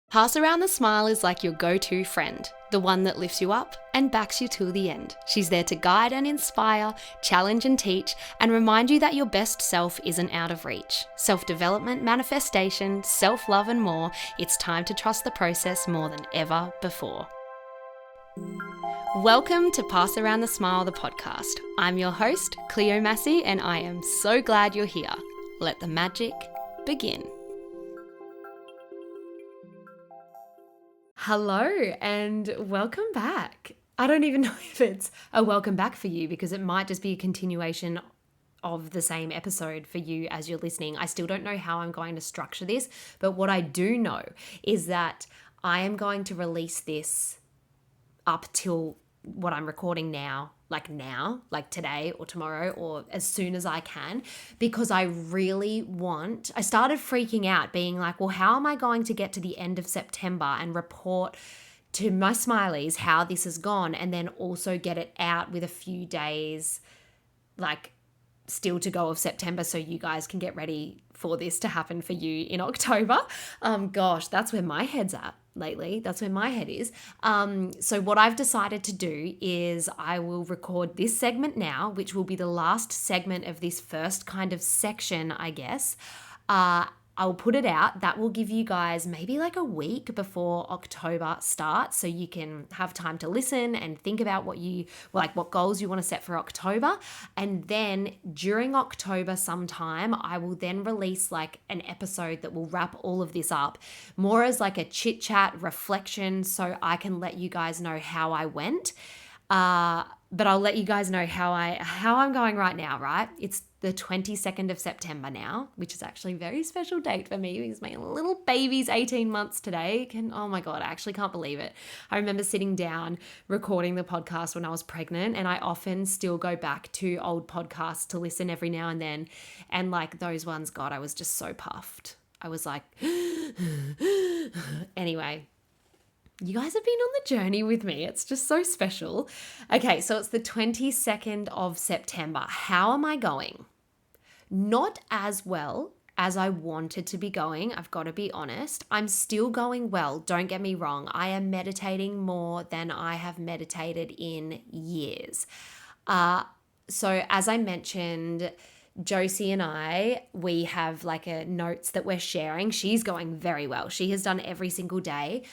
Pass Around the Smile is like your go-to friend, the one that lifts you up and backs you till the end. She's there to guide and inspire, challenge and teach, and remind you that your best self isn't out of reach. Self-development, manifestation, self-love and more, it's time to trust the process more than ever before. Welcome to Pass Around the Smile, the podcast. I'm your host, Cleo Massey, and I am so glad you're here. Let the magic begin. Hello and welcome back. I don't even know if it's a welcome back for you because it might just be a continuation of the same episode for you as you're listening. I still don't know how I'm going to structure this, but what I do know is that I am going to release this up till what I'm recording now, like today or tomorrow or as soon as I can, because I started freaking out being like, well, how am I going to get to the end of September and report to my smileys how this has gone and then also get it out with a few days like still to go of September so you guys can get ready for this to happen for you in October. Gosh, that's where my head's at lately. That's where my head is. So what I've decided to do is I will record this segment now, which will be the last segment of this first kind of section, I guess. I'll put it out. That will give you guys maybe like a week before October starts so you can have time to listen and think about what goals you want to set for October. And then during October sometime, I will then release like an episode that will wrap all of this up more as like a chit chat reflection so I can let you guys know how I went. But I'll let you guys know how I'm going right now, right? It's the 22nd of September now, which is actually a very special date for me because my little baby's 18 months today. Oh my God, I actually can't believe it. I remember sitting down recording the podcast when I was pregnant, and I often still go back to old podcasts to listen every now and then. And like those ones, God, I was just so puffed. I was like, anyway. You guys have been on the journey with me. It's just so special. Okay, so it's the 22nd of September. How am I going? Not as well as I wanted to be going, I've got to be honest. I'm still going well, don't get me wrong. I am meditating more than I have meditated in years. So as I mentioned, Josie and we have like a notes that we're sharing. She's going very well. She has done every single day.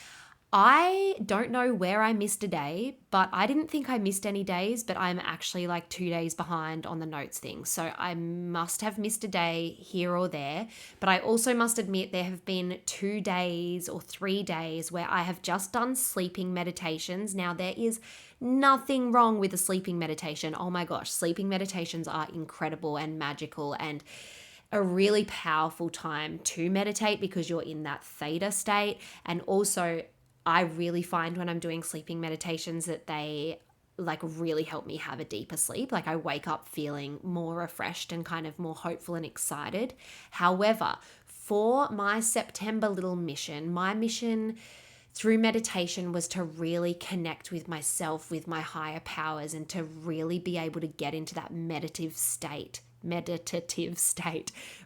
I don't know where I missed a day, but I didn't think I missed any days, but I'm actually like 2 days behind on the notes thing. So I must have missed a day here or there, but I also must admit there have been 2 days or 3 days where I have just done sleeping meditations. Now there is nothing wrong with a sleeping meditation. Oh my gosh, sleeping meditations are incredible and magical and a really powerful time to meditate because you're in that theta state. And also I really find when I'm doing sleeping meditations that they like really help me have a deeper sleep. Like I wake up feeling more refreshed and kind of more hopeful and excited. However, for my September little mission, my mission through meditation was to really connect with myself, with my higher powers, and to really be able to get into that meditative state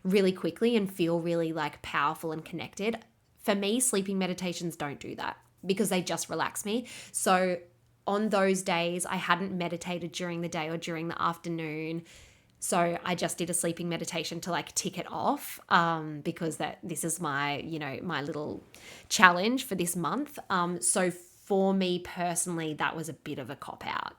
really quickly and feel really like powerful and connected. For me, sleeping meditations don't do that because they just relax me. So on those days, I hadn't meditated during the day or during the afternoon. So I just did a sleeping meditation to like tick it off because this is my little challenge for this month. So for me personally, that was a bit of a cop out.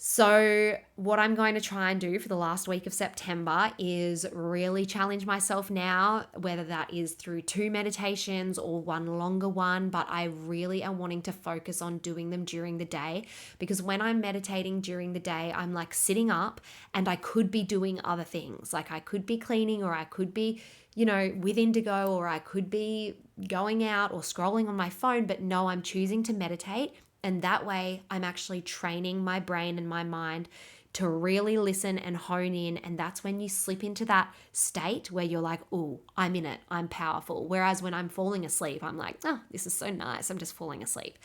So what I'm going to try and do for the last week of September is really challenge myself now, whether that is through 2 meditations or one longer one, but I really am wanting to focus on doing them during the day because when I'm meditating during the day, I'm like sitting up and I could be doing other things. Like I could be cleaning or I could be, with Indigo or I could be going out or scrolling on my phone, but no, I'm choosing to meditate. And that way I'm actually training my brain and my mind to really listen and hone in. And that's when you slip into that state where you're like, oh, I'm in it, I'm powerful. Whereas when I'm falling asleep, I'm like, oh, this is so nice, I'm just falling asleep.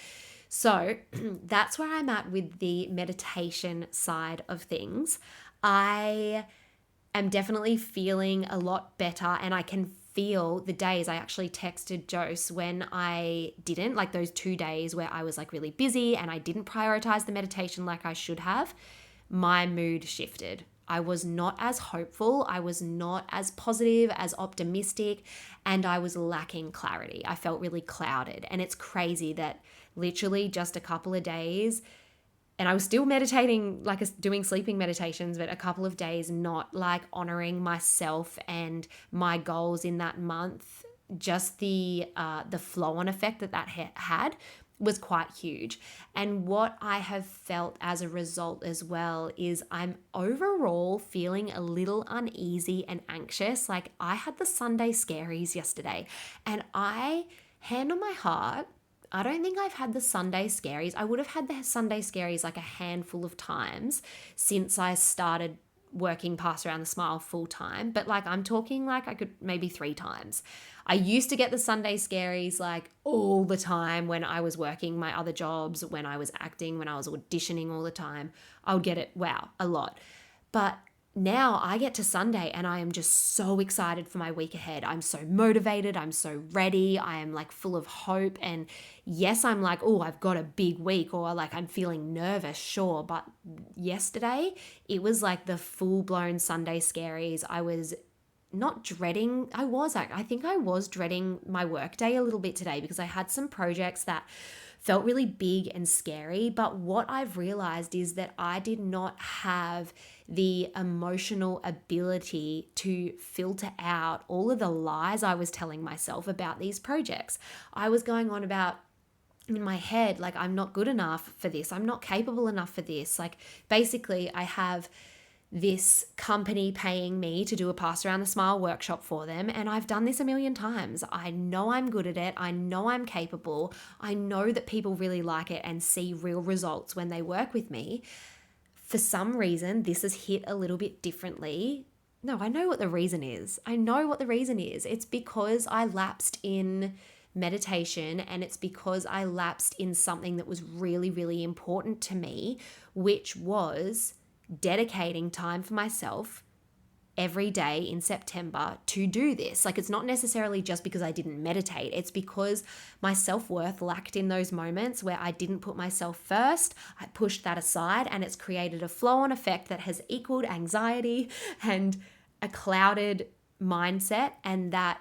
So that's where I'm at with the meditation side of things. I am definitely feeling a lot better and I can feel the days. I actually texted Jose when I didn't, like those 2 days where I was like really busy and I didn't prioritize the meditation like I should have. My mood shifted. I was not as hopeful. I was not as positive, as optimistic, and I was lacking clarity. I felt really clouded. And it's crazy that literally just a couple of days, and I was still meditating, like doing sleeping meditations, but a couple of days not like honoring myself and my goals in that month. Just the flow-on effect that had was quite huge. And what I have felt as a result as well is I'm overall feeling a little uneasy and anxious. Like I had the Sunday Scaries yesterday, and hand on my heart, I don't think I've had the Sunday Scaries. I would have had the Sunday Scaries like a handful of times since I started working Pass Around the Smile full time, but like I'm talking like I could maybe 3 times. I used to get the Sunday Scaries like all the time when I was working my other jobs, when I was acting, when I was auditioning all the time. I would get it, wow, a lot. But now I get to Sunday and I am just so excited for my week ahead. I'm so motivated. I'm so ready. I am like full of hope. And yes, I'm like, oh, I've got a big week, or like I'm feeling nervous, sure. But yesterday, it was like the full blown Sunday Scaries. I was not dreading, I think I was dreading my work day a little bit today because I had some projects that felt really big and scary. But what I've realized is that I did not have the emotional ability to filter out all of the lies I was telling myself about these projects. I was going on about in my head, like, I'm not good enough for this. I'm not capable enough for this. Like, basically, I have this company paying me to do a Pass Around the Smile workshop for them. And I've done this a million times. I know I'm good at it. I know I'm capable. I know that people really like it and see real results when they work with me. For some reason, this has hit a little bit differently. No, I know what the reason is. It's because I lapsed in meditation, and it's because I lapsed in something that was really, really important to me, which was dedicating time for myself every day in September to do this. Like, it's not necessarily just because I didn't meditate. It's because my self-worth lacked in those moments where I didn't put myself first. I pushed that aside, and it's created a flow-on effect that has equaled anxiety and a clouded mindset. And that,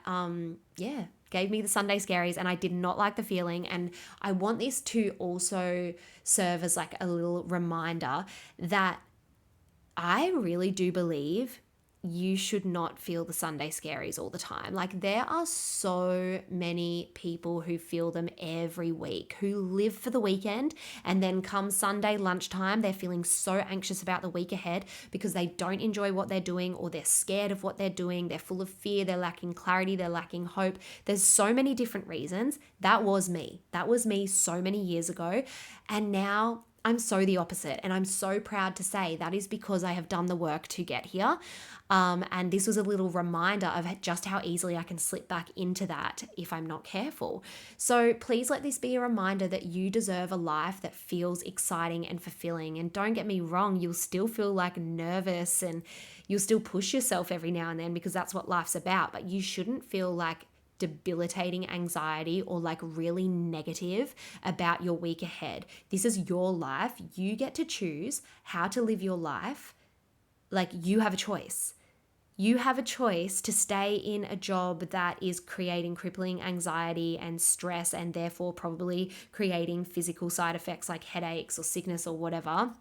gave me the Sunday Scaries, and I did not like the feeling. And I want this to also serve as like a little reminder that I really do believe you should not feel the Sunday Scaries all the time. Like, there are so many people who feel them every week, who live for the weekend, and then come Sunday lunchtime, they're feeling so anxious about the week ahead because they don't enjoy what they're doing, or they're scared of what they're doing. They're full of fear. They're lacking clarity. They're lacking hope. There's so many different reasons. That was me. That was me so many years ago. And now I'm so the opposite, and I'm so proud to say that is because I have done the work to get here. And this was a little reminder of just how easily I can slip back into that if I'm not careful. So please let this be a reminder that you deserve a life that feels exciting and fulfilling. And don't get me wrong, you'll still feel like nervous, and you'll still push yourself every now and then because that's what life's about. But you shouldn't feel like debilitating anxiety or like really negative about your week ahead. This is your life. You get to choose how to live your life. Like, you have a choice. You have a choice to stay in a job that is creating crippling anxiety and stress, and therefore probably creating physical side effects like headaches or sickness or whatever.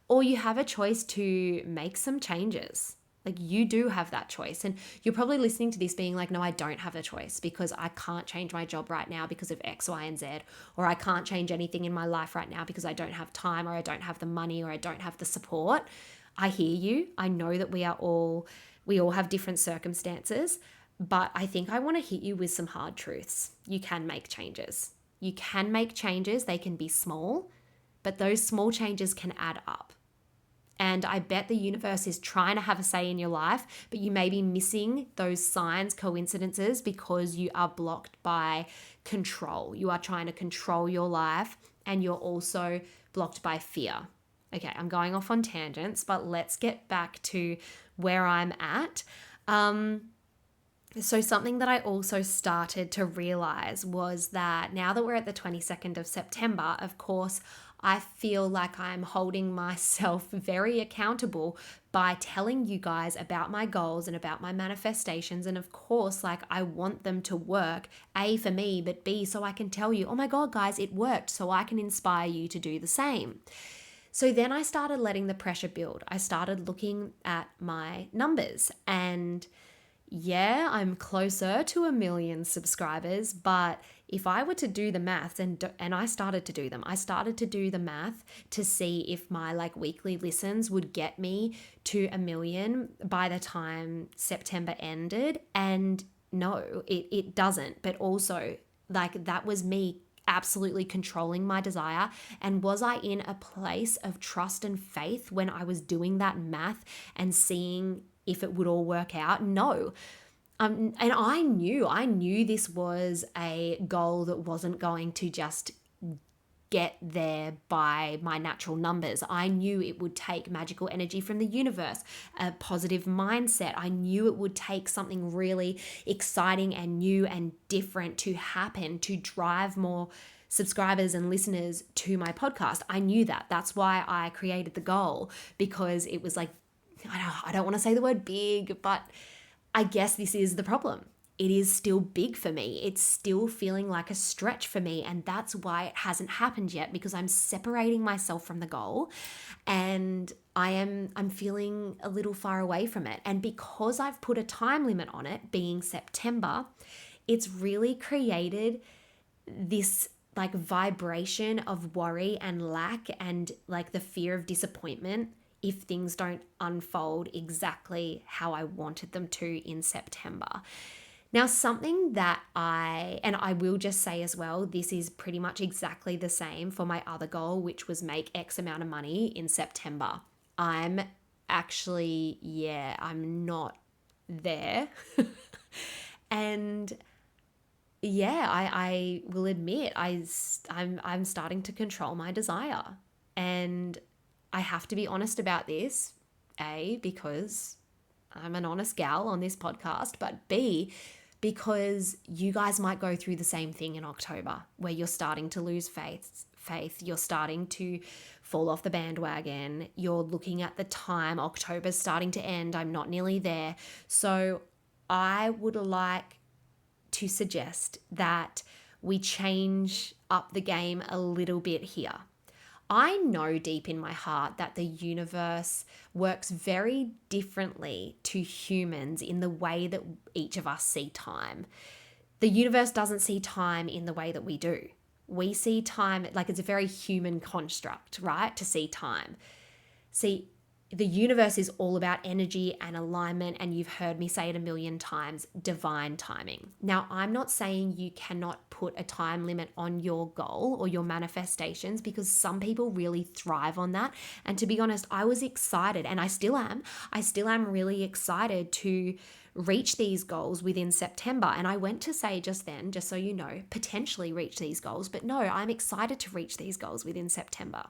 Or you have a choice to make some changes. Like, you do have that choice. And you're probably listening to this being like, no, I don't have a choice because I can't change my job right now because of X, Y, and Z. Or I can't change anything in my life right now because I don't have time, or I don't have the money, or I don't have the support. I hear you. I know that we all have different circumstances, but I think I want to hit you with some hard truths. You can make changes. You can make changes. They can be small, but those small changes can add up. And I bet the universe is trying to have a say in your life, but you may be missing those signs, coincidences, because you are blocked by control. You are trying to control your life, and you're also blocked by fear. Okay, I'm going off on tangents, but let's get back to where I'm at. So something that I also started to realize was that now that we're at the 22nd of September, of course, I feel like I'm holding myself very accountable by telling you guys about my goals and about my manifestations. And of course, like I want them to work, A, for me, but B, so I can tell you, oh my God, guys, it worked. So I can inspire you to do the same. So then I started letting the pressure build. I started looking at my numbers, and yeah, I'm closer to 1 million subscribers, but if I were to do the maths, and I started to do them, I started to do the math to see if my like weekly listens would get me to 1 million by the time September ended, and no, it doesn't. But also, like, that was me absolutely controlling my desire. And was I in a place of trust and faith when I was doing that math and seeing if it would all work out? No. And I knew this was a goal that wasn't going to just get there by my natural numbers. I knew it would take magical energy from the universe, a positive mindset. I knew it would take something really exciting and new and different to happen to drive more subscribers and listeners to my podcast. I knew that. That's why I created the goal, because it was like, I don't want to say the word big, but I guess this is the problem. It is still big for me. It's still feeling like a stretch for me. And that's why it hasn't happened yet, because I'm separating myself from the goal and I'm feeling a little far away from it. And because I've put a time limit on it being September, it's really created this like vibration of worry and lack and like the fear of disappointment if things don't unfold exactly how I wanted them to in September. Now, something that I will just say as well, this is pretty much exactly the same for my other goal, which was make X amount of money in September. I'm actually, I'm not there. And yeah, I will admit I'm starting to control my desire. And I have to be honest about this, A, because I'm an honest gal on this podcast, but B, because you guys might go through the same thing in October where you're starting to lose faith, you're starting to fall off the bandwagon, you're looking at the time, October's starting to end, I'm not nearly there. So I would like to suggest that we change up the game a little bit here. I know deep in my heart that the universe works very differently to humans in the way that each of us see time. The universe doesn't see time in the way that we do. We see time like it's a very human construct, right? To see time. See, the universe is all about energy and alignment, and you've heard me say it 1,000,000 times, divine timing. Now, I'm not saying you cannot put a time limit on your goal or your manifestations, because some people really thrive on that. And to be honest, I was excited, and I still am. I still am really excited to reach these goals within September. And I went to say just then, just so you know, potentially reach these goals, but no, I'm excited to reach these goals within September.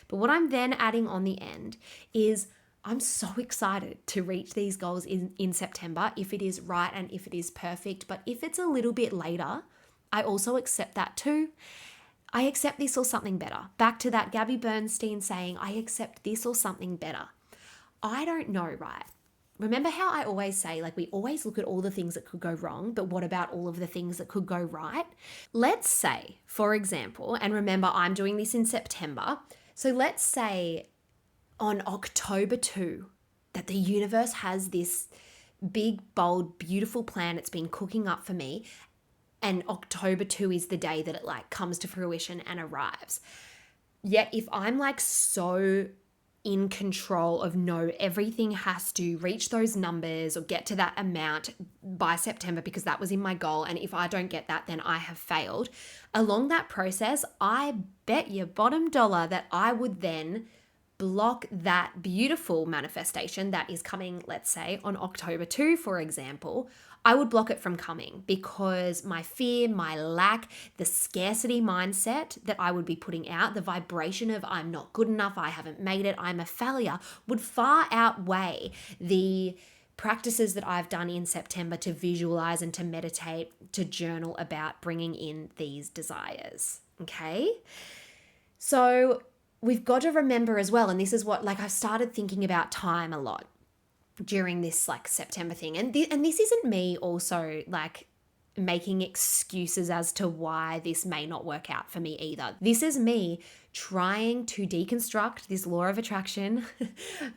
But what I'm then adding on the end is I'm so excited to reach these goals in September if it is right and if it is perfect. But if it's a little bit later, I also accept that too. I accept this or something better. Back to that Gabby Bernstein saying, I accept this or something better. I don't know, right? Remember how I always say, like, we always look at all the things that could go wrong, but what about all of the things that could go right? Let's say, for example, and remember, I'm doing this in September. So let's say on October 2, that the universe has this big, bold, beautiful plan. It's been cooking up for me. And October 2 is the day that it like comes to fruition and arrives. Yet if I'm like so in control of no, everything has to reach those numbers or get to that amount by September because that was in my goal, and if I don't get that, then I have failed. Along that process, I bet you bottom dollar that I would then block that beautiful manifestation that is coming, let's say, on October 2, for example. I would block it from coming because my fear, my lack, the scarcity mindset that I would be putting out, the vibration of I'm not good enough, I haven't made it, I'm a failure, would far outweigh the practices that I've done in September to visualize and to meditate, to journal about bringing in these desires. Okay. So we've got to remember as well, and this is what, like, I've started thinking about time a lot during this like September thing. And this isn't me also like making excuses as to why this may not work out for me either. This is me trying to deconstruct this law of attraction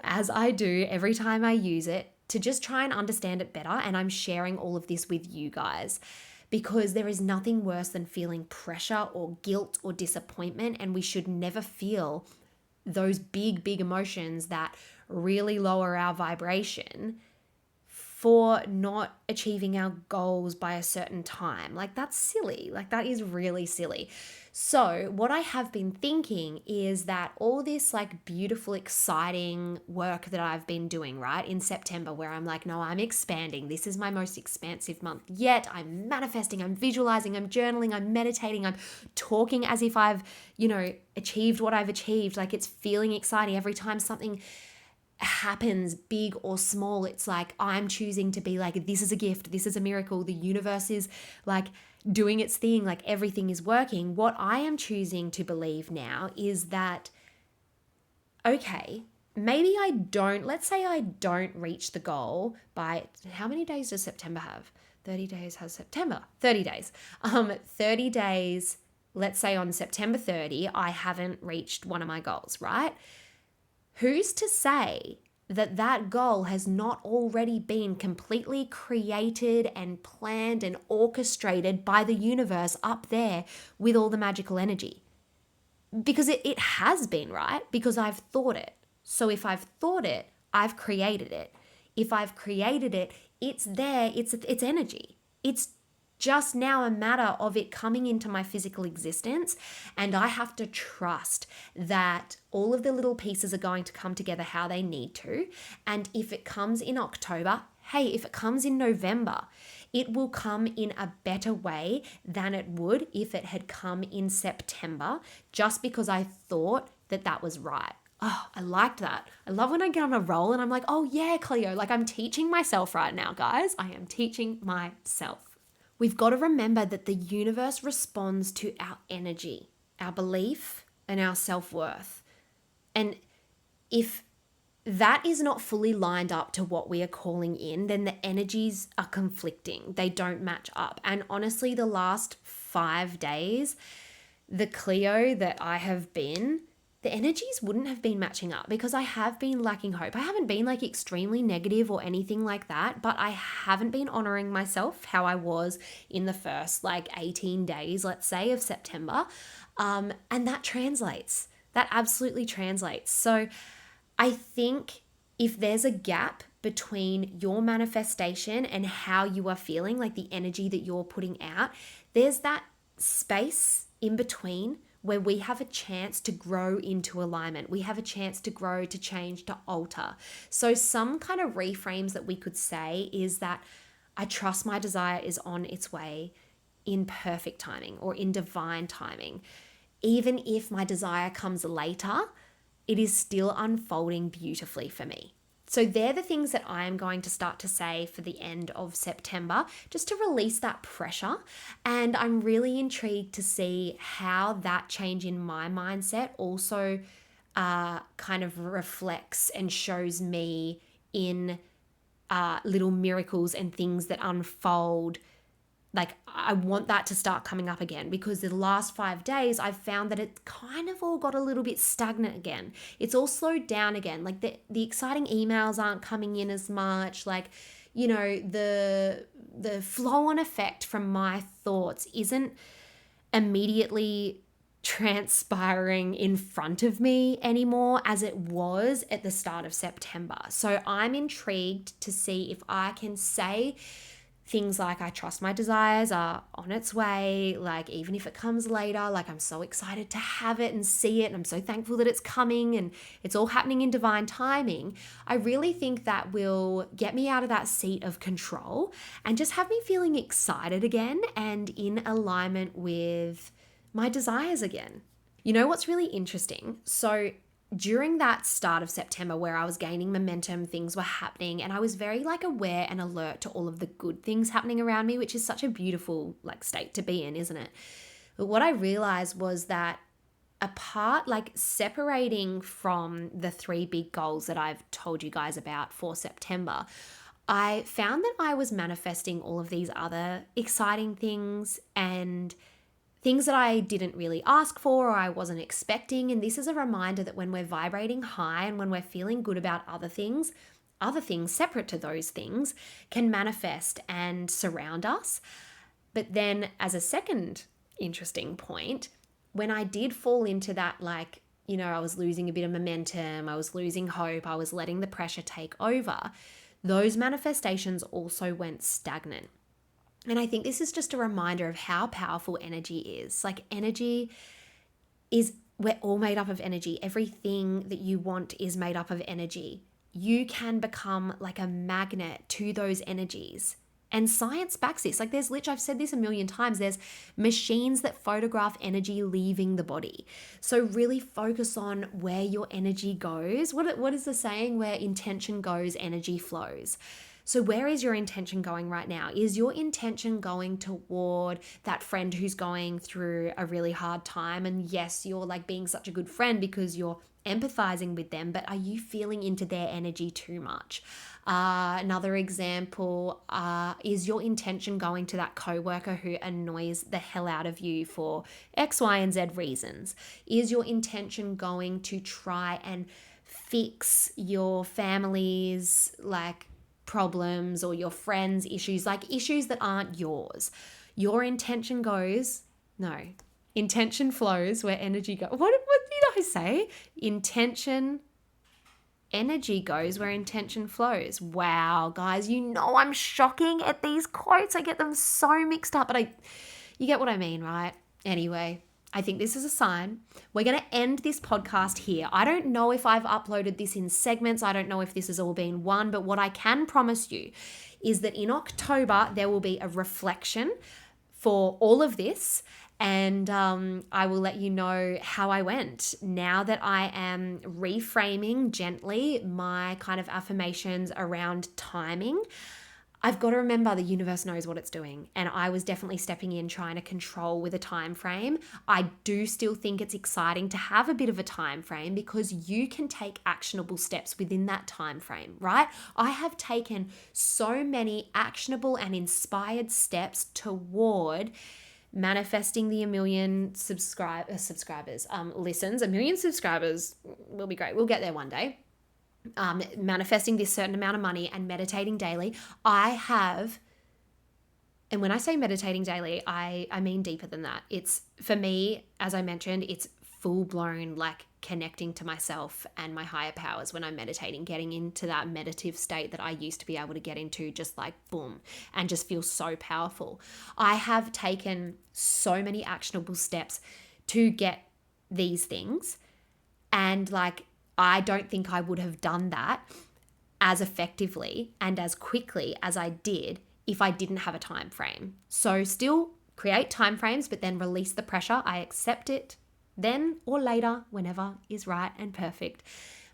as I do every time I use it, to just try and understand it better. And I'm sharing all of this with you guys because there is nothing worse than feeling pressure or guilt or disappointment. And we should never feel those big, big emotions that really lower our vibration for not achieving our goals by a certain time. Like, that's silly. Like, that is really silly. So what I have been thinking is that all this like beautiful, exciting work that I've been doing, right, in September, where I'm like, no, I'm expanding. This is my most expansive month yet. I'm manifesting, I'm visualizing, I'm journaling, I'm meditating, I'm talking as if I've, achieved what I've achieved. Like, it's feeling exciting every time something happens, big or small. It's like I'm choosing to be like, this is a gift, this is a miracle, the universe is like doing its thing, like everything is working. What I am choosing to believe now is that, okay, maybe let's say I don't reach the goal by, how many days does September have? 30 days has September. 30 days. 30 days, let's say on September 30, I haven't reached one of my goals, right? Who's to say that that goal has not already been completely created and planned and orchestrated by the universe up there with all the magical energy? Because it has been, right? Because I've thought it. So if I've thought it, I've created it. If I've created it, it's there, it's energy. It's just now a matter of it coming into my physical existence, and I have to trust that all of the little pieces are going to come together how they need to. And if it comes in October, hey, if it comes in November, it will come in a better way than it would if it had come in September, just because I thought that that was right. Oh, I liked that. I love when I get on a roll and I'm like, oh yeah, Cleo, like I'm teaching myself right now, guys. I am teaching myself. We've got to remember that the universe responds to our energy, our belief, and our self-worth. And if that is not fully lined up to what we are calling in, then the energies are conflicting. They don't match up. And honestly, the last 5 days, the Cleo that I have been, the energies wouldn't have been matching up because I have been lacking hope. I haven't been like extremely negative or anything like that, but I haven't been honoring myself how I was in the first like 18 days, let's say, of September. And that translates. That absolutely translates. So I think if there's a gap between your manifestation and how you are feeling, like the energy that you're putting out, there's that space in between where we have a chance to grow into alignment. We have a chance to grow, to change, to alter. So some kind of reframes that we could say is that I trust my desire is on its way in perfect timing or in divine timing. Even if my desire comes later, it is still unfolding beautifully for me. So they're the things that I am going to start to say for the end of September, just to release that pressure. And I'm really intrigued to see how that change in my mindset also kind of reflects and shows me in little miracles and things that unfold. Like, I want that to start coming up again, because the last 5 days I've found that it kind of all got a little bit stagnant again. It's all slowed down again. Like the exciting emails aren't coming in as much. Like, the flow-on effect from my thoughts isn't immediately transpiring in front of me anymore as it was at the start of September. So I'm intrigued to see if I can say things like, I trust my desires are on its way, like even if it comes later, like I'm so excited to have it and see it, and I'm so thankful that it's coming and it's all happening in divine timing. I really think that will get me out of that seat of control and just have me feeling excited again and in alignment with my desires again. You know what's really interesting? So during that start of September where I was gaining momentum, things were happening, and I was very like aware and alert to all of the good things happening around me, which is such a beautiful like state to be in, isn't it? But what I realized was that apart, like separating from the three big goals that I've told you guys about for September, I found that I was manifesting all of these other exciting things and things that I didn't really ask for or I wasn't expecting. And this is a reminder that when we're vibrating high and when we're feeling good about other things separate to those things can manifest and surround us. But then, as a second interesting point, when I did fall into that, like, you know, I was losing a bit of momentum, I was losing hope, I was letting the pressure take over, those manifestations also went stagnant. And I think this is just a reminder of how powerful energy is. Like, energy is, we're all made up of energy. Everything that you want is made up of energy. You can become like a magnet to those energies. And science backs this. Like, there's literally, I've said this a million times, there's machines that photograph energy leaving the body. So really focus on where your energy goes. What is the saying? Where intention goes, energy flows. So where is your intention going right now? Is your intention going toward that friend who's going through a really hard time? And yes, you're like being such a good friend because you're empathizing with them, but are you feeling into their energy too much? Another example, is your intention going to that coworker who annoys the hell out of you for X, Y, and Z reasons? Is your intention going to try and fix your family's like problems or your friends' issues, like issues that aren't yours? Your intention goes, no, intention flows where energy goes. What did I say? Energy goes where intention flows. Wow, guys, you know I'm shocking at these quotes. I get them so mixed up, but you get what I mean, right? Anyway, I think this is a sign. We're going to end this podcast here. I don't know if I've uploaded this in segments. I don't know if this has all been one, but what I can promise you is that in October, there will be a reflection for all of this. And I will let you know how I went. Now that I am reframing gently my kind of affirmations around timing, I've got to remember the universe knows what it's doing. And I was definitely stepping in trying to control with a time frame. I do still think it's exciting to have a bit of a time frame because you can take actionable steps within that time frame, right? I have taken so many actionable and inspired steps toward manifesting the 1 million listens. 1 million subscribers will be great. We'll get there one day. Manifesting this certain amount of money and meditating daily. And when I say meditating daily, I mean deeper than that. It's, for me, as I mentioned, it's full blown like connecting to myself and my higher powers when I'm meditating, getting into that meditative state that I used to be able to get into, just like boom, and just feel so powerful. I have taken so many actionable steps to get these things, and like I don't think I would have done that as effectively and as quickly as I did if I didn't have a time frame. So still create time frames, but then release the pressure. I accept it then or later, whenever is right and perfect.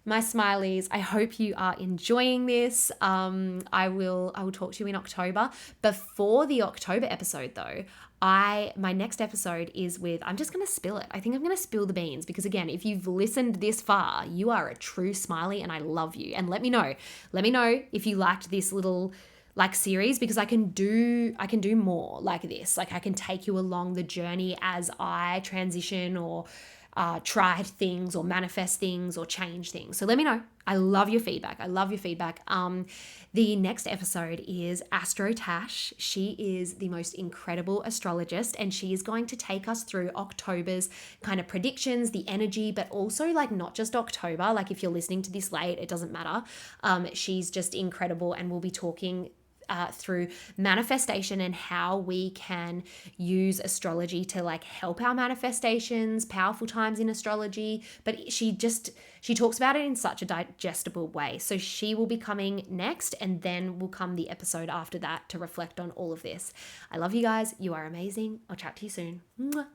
My smileys, I hope you are enjoying this. I will talk to you in October. Before the October episode though, my next episode is with, I'm just going to spill it. I think I'm going to spill the beans because again, if you've listened this far, you are a true smiley and I love you. And let me know if you liked this little like series, because I can do more like this. Like I can take you along the journey as I transition or try things or manifest things or change things. So let me know. I love your feedback. The next episode is Astro Tash. She is the most incredible astrologist and she is going to take us through October's kind of predictions, the energy, but also like not just October. Like if you're listening to this late, it doesn't matter. She's just incredible and we'll be talking through manifestation and how we can use astrology to like help our manifestations, powerful times in astrology. But she talks about it in such a digestible way. So she will be coming next and then will come the episode after that to reflect on all of this. I love you guys. You are amazing. I'll chat to you soon. Mwah.